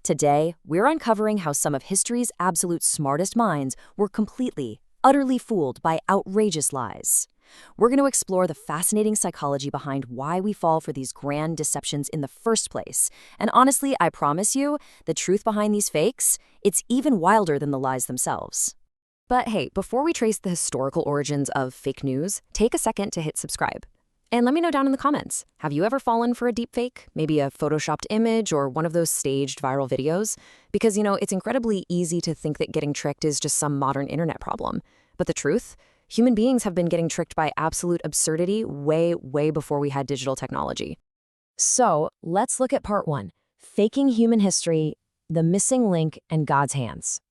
Today, we're uncovering how some of history's absolute smartest minds were completely, utterly fooled by outrageous lies. We're going to explore the fascinating psychology behind why we fall for these grand deceptions in the first place. And honestly, I promise you, the truth behind these fakes, it's even wilder than the lies themselves. But hey, before we trace the historical origins of fake news, take a second to hit subscribe. And let me know down in the comments, have you ever fallen for a deepfake? Maybe a photoshopped image or one of those staged viral videos? Because, it's incredibly easy to think that getting tricked is just some modern internet problem. But the truth? Human beings have been getting tricked by absolute absurdity way, way before we had digital technology. So, let's look at part 1, faking human history, the missing link, and God's hands.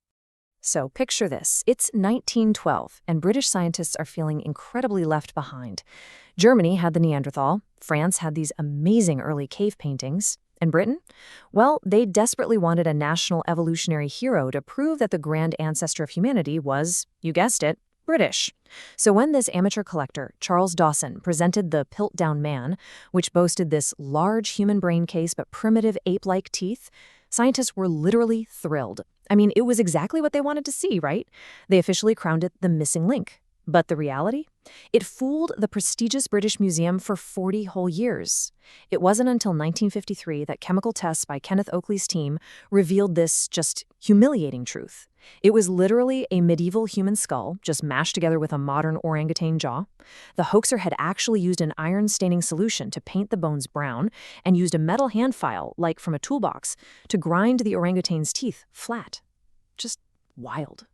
So picture this, it's 1912, and British scientists are feeling incredibly left behind. Germany had the Neanderthal, France had these amazing early cave paintings, and Britain? Well, they desperately wanted a national evolutionary hero to prove that the grand ancestor of humanity was, you guessed it, British. So when this amateur collector, Charles Dawson, presented the Piltdown man, which boasted this large human brain case but primitive ape-like teeth, scientists were literally thrilled. I mean, it was exactly what they wanted to see, right? They officially crowned it the missing link. But the reality? It fooled the prestigious British Museum for 40 whole years. It wasn't until 1953 that chemical tests by Kenneth Oakley's team revealed this just humiliating truth. It was literally a medieval human skull, just mashed together with a modern orangutan jaw. The hoaxer had actually used an iron-staining solution to paint the bones brown and used a metal hand file, like from a toolbox, to grind the orangutan's teeth flat. Just wild.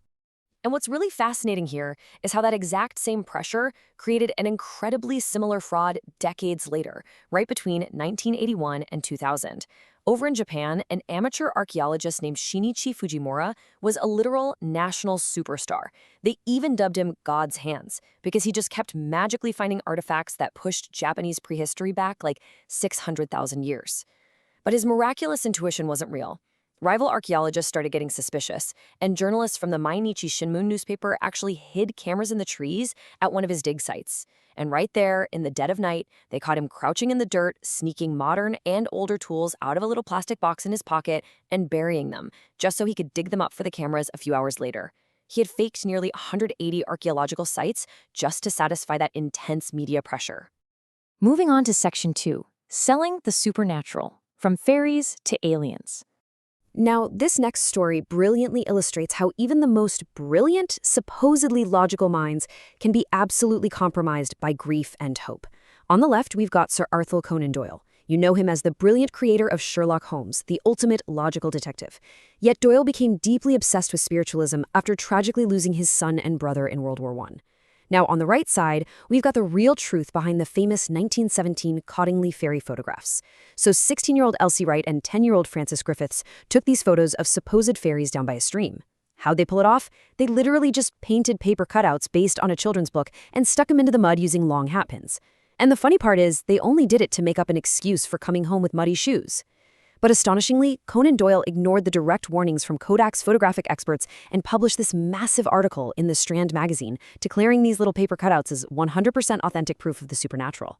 And what's really fascinating here is how that exact same pressure created an incredibly similar fraud decades later, right between 1981 and 2000. Over in Japan, an amateur archaeologist named Shinichi Fujimura was a literal national superstar. They even dubbed him God's hands because he just kept magically finding artifacts that pushed Japanese prehistory back like 600,000 years. But his miraculous intuition wasn't real. Rival archaeologists started getting suspicious, and journalists from the Mainichi Shinmun newspaper actually hid cameras in the trees at one of his dig sites. And right there, in the dead of night, they caught him crouching in the dirt, sneaking modern and older tools out of a little plastic box in his pocket and burying them, just so he could dig them up for the cameras a few hours later. He had faked nearly 180 archaeological sites just to satisfy that intense media pressure. Moving on to Section 2, selling the supernatural, from fairies to aliens. Now, this next story brilliantly illustrates how even the most brilliant, supposedly logical minds can be absolutely compromised by grief and hope. On the left, we've got Sir Arthur Conan Doyle. You know him as the brilliant creator of Sherlock Holmes, the ultimate logical detective. Yet Doyle became deeply obsessed with spiritualism after tragically losing his son and brother in World War I. Now, on the right side, we've got the real truth behind the famous 1917 Cottingley fairy photographs. So 16-year-old Elsie Wright and 10-year-old Frances Griffiths took these photos of supposed fairies down by a stream. How'd they pull it off? They literally just painted paper cutouts based on a children's book and stuck them into the mud using long hat pins. And the funny part is, they only did it to make up an excuse for coming home with muddy shoes. But astonishingly, Conan Doyle ignored the direct warnings from Kodak's photographic experts and published this massive article in the Strand magazine, declaring these little paper cutouts as 100% authentic proof of the supernatural.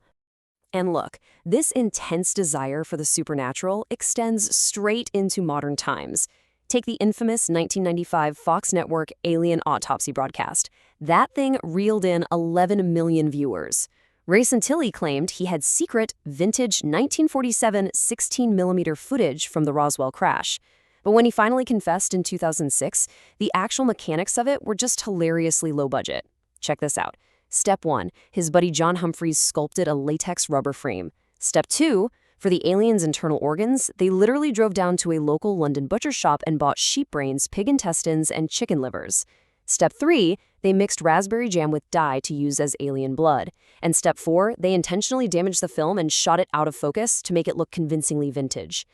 And look, this intense desire for the supernatural extends straight into modern times. Take the infamous 1995 Fox Network Alien Autopsy broadcast. That thing reeled in 11 million viewers. Ray Santilli claimed he had secret, vintage 1947 16mm footage from the Roswell crash. But when he finally confessed in 2006, the actual mechanics of it were just hilariously low budget. Check this out. Step 1, his buddy John Humphreys sculpted a latex rubber frame. Step 2, for the aliens' internal organs, they literally drove down to a local London butcher shop and bought sheep brains, pig intestines, and chicken livers. Step 3, they mixed raspberry jam with dye to use as alien blood. And Step 4, they intentionally damaged the film and shot it out of focus to make it look convincingly vintage.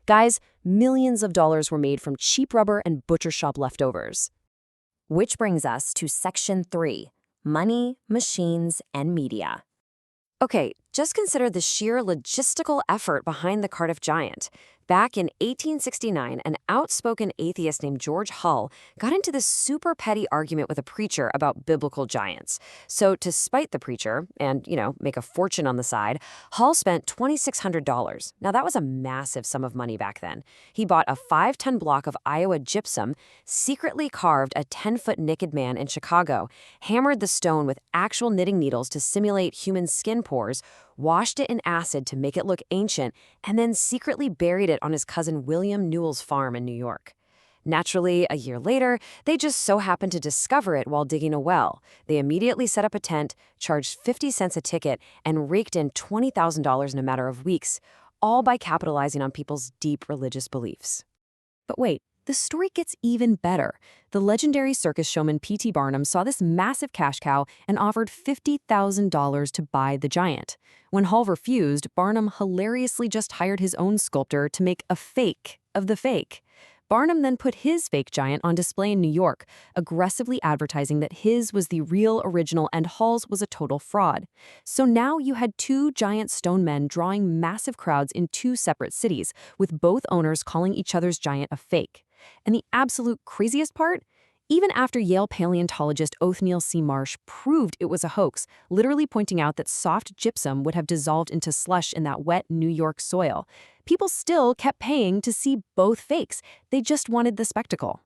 Guys, millions of dollars were made from cheap rubber and butcher shop leftovers. Which brings us to Section 3, money, machines, and media. Okay, Just consider the sheer logistical effort behind the Cardiff Giant. Back in 1869, an outspoken atheist named George Hull got into this super petty argument with a preacher about biblical giants. So to spite the preacher and, make a fortune on the side, Hull spent $2,600. Now that was a massive sum of money back then. He bought a 5-ton block of Iowa gypsum, secretly carved a 10-foot naked man in Chicago, hammered the stone with actual knitting needles to simulate human skin pores, washed it in acid to make it look ancient, and then secretly buried it on his cousin William Newell's farm in New York. Naturally, a year later, they just so happened to discover it while digging a well. They immediately set up a tent, charged 50 cents a ticket, and raked in $20,000 in a matter of weeks, all by capitalizing on people's deep religious beliefs. But wait, the story gets even better. The legendary circus showman P.T. Barnum saw this massive cash cow and offered $50,000 to buy the giant. When Hull refused, Barnum hilariously just hired his own sculptor to make a fake of the fake. Barnum then put his fake giant on display in New York, aggressively advertising that his was the real original and Hull's was a total fraud. So now you had two giant stone men drawing massive crowds in two separate cities, with both owners calling each other's giant a fake. And the absolute craziest part? Even after Yale paleontologist Othniel C. Marsh proved it was a hoax, literally pointing out that soft gypsum would have dissolved into slush in that wet New York soil, people still kept paying to see both fakes. They just wanted the spectacle.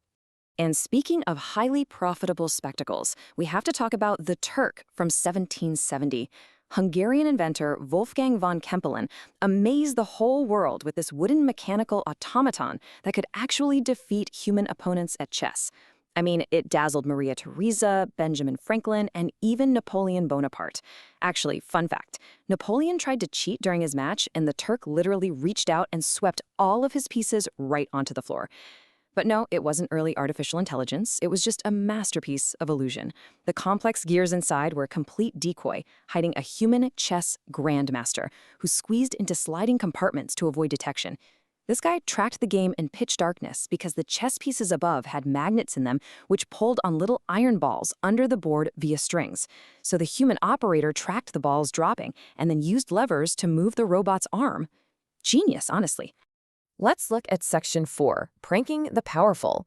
And speaking of highly profitable spectacles, we have to talk about the Turk from 1770. Hungarian inventor Wolfgang von Kempelen amazed the whole world with this wooden mechanical automaton that could actually defeat human opponents at chess. I mean, it dazzled Maria Theresa, Benjamin Franklin, and even Napoleon Bonaparte. Actually, fun fact, Napoleon tried to cheat during his match, and the Turk literally reached out and swept all of his pieces right onto the floor. But no, it wasn't early artificial intelligence. It was just a masterpiece of illusion. The complex gears inside were a complete decoy, hiding a human chess grandmaster who squeezed into sliding compartments to avoid detection. This guy tracked the game in pitch darkness because the chess pieces above had magnets in them which pulled on little iron balls under the board via strings. So the human operator tracked the balls dropping and then used levers to move the robot's arm. Genius, honestly. Let's look at Section 4, Pranking the Powerful.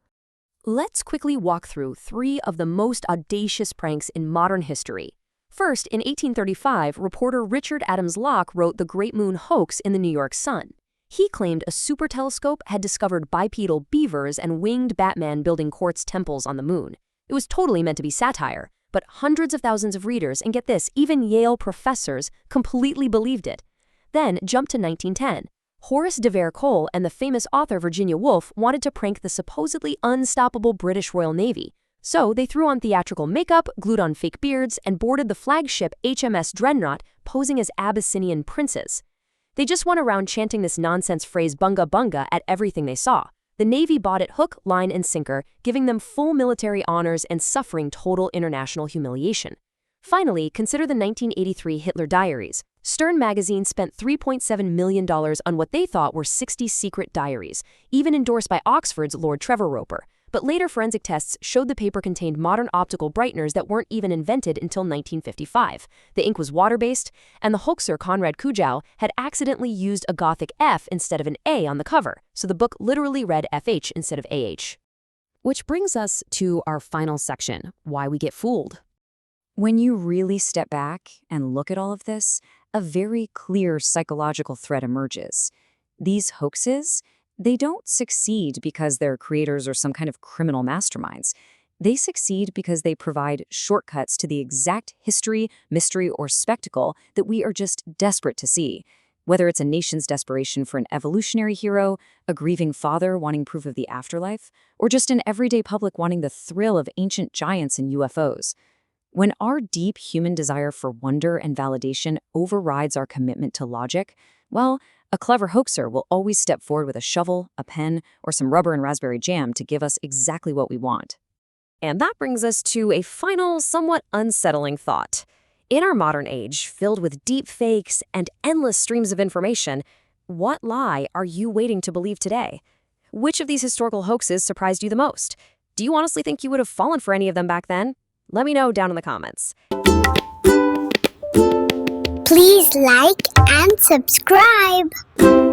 Let's quickly walk through 3 of the most audacious pranks in modern history. First, in 1835, reporter Richard Adams Locke wrote The Great Moon Hoax in the New York Sun. He claimed a super telescope had discovered bipedal beavers and winged Batman building quartz temples on the moon. It was totally meant to be satire, but hundreds of thousands of readers, and get this, even Yale professors, completely believed it. Then, jump to 1910. Horace de Vere Cole and the famous author Virginia Woolf wanted to prank the supposedly unstoppable British Royal Navy. So they threw on theatrical makeup, glued on fake beards, and boarded the flagship HMS Dreadnought, posing as Abyssinian princes. They just went around chanting this nonsense phrase bunga bunga at everything they saw. The Navy bought it hook, line, and sinker, giving them full military honors and suffering total international humiliation. Finally, consider the 1983 Hitler Diaries. Stern magazine spent $3.7 million on what they thought were 60 secret diaries, even endorsed by Oxford's Lord Trevor Roper. But later forensic tests showed the paper contained modern optical brighteners that weren't even invented until 1955. The ink was water-based, and the hoaxer Konrad Kujau had accidentally used a Gothic F instead of an A on the cover, so the book literally read FH instead of AH. Which brings us to our final section, why we get fooled. When you really step back and look at all of this, a very clear psychological thread emerges. These hoaxes, they don't succeed because their creators are some kind of criminal masterminds. They succeed because they provide shortcuts to the exact history, mystery, or spectacle that we are just desperate to see. Whether it's a nation's desperation for an evolutionary hero, a grieving father wanting proof of the afterlife, or just an everyday public wanting the thrill of ancient giants and UFOs. When our deep human desire for wonder and validation overrides our commitment to logic, well, a clever hoaxer will always step forward with a shovel, a pen, or some rubber and raspberry jam to give us exactly what we want. And that brings us to a final, somewhat unsettling thought. In our modern age, filled with deep fakes and endless streams of information, what lie are you waiting to believe today? Which of these historical hoaxes surprised you the most? Do you honestly think you would have fallen for any of them back then? Let me know down in the comments. Please like and subscribe.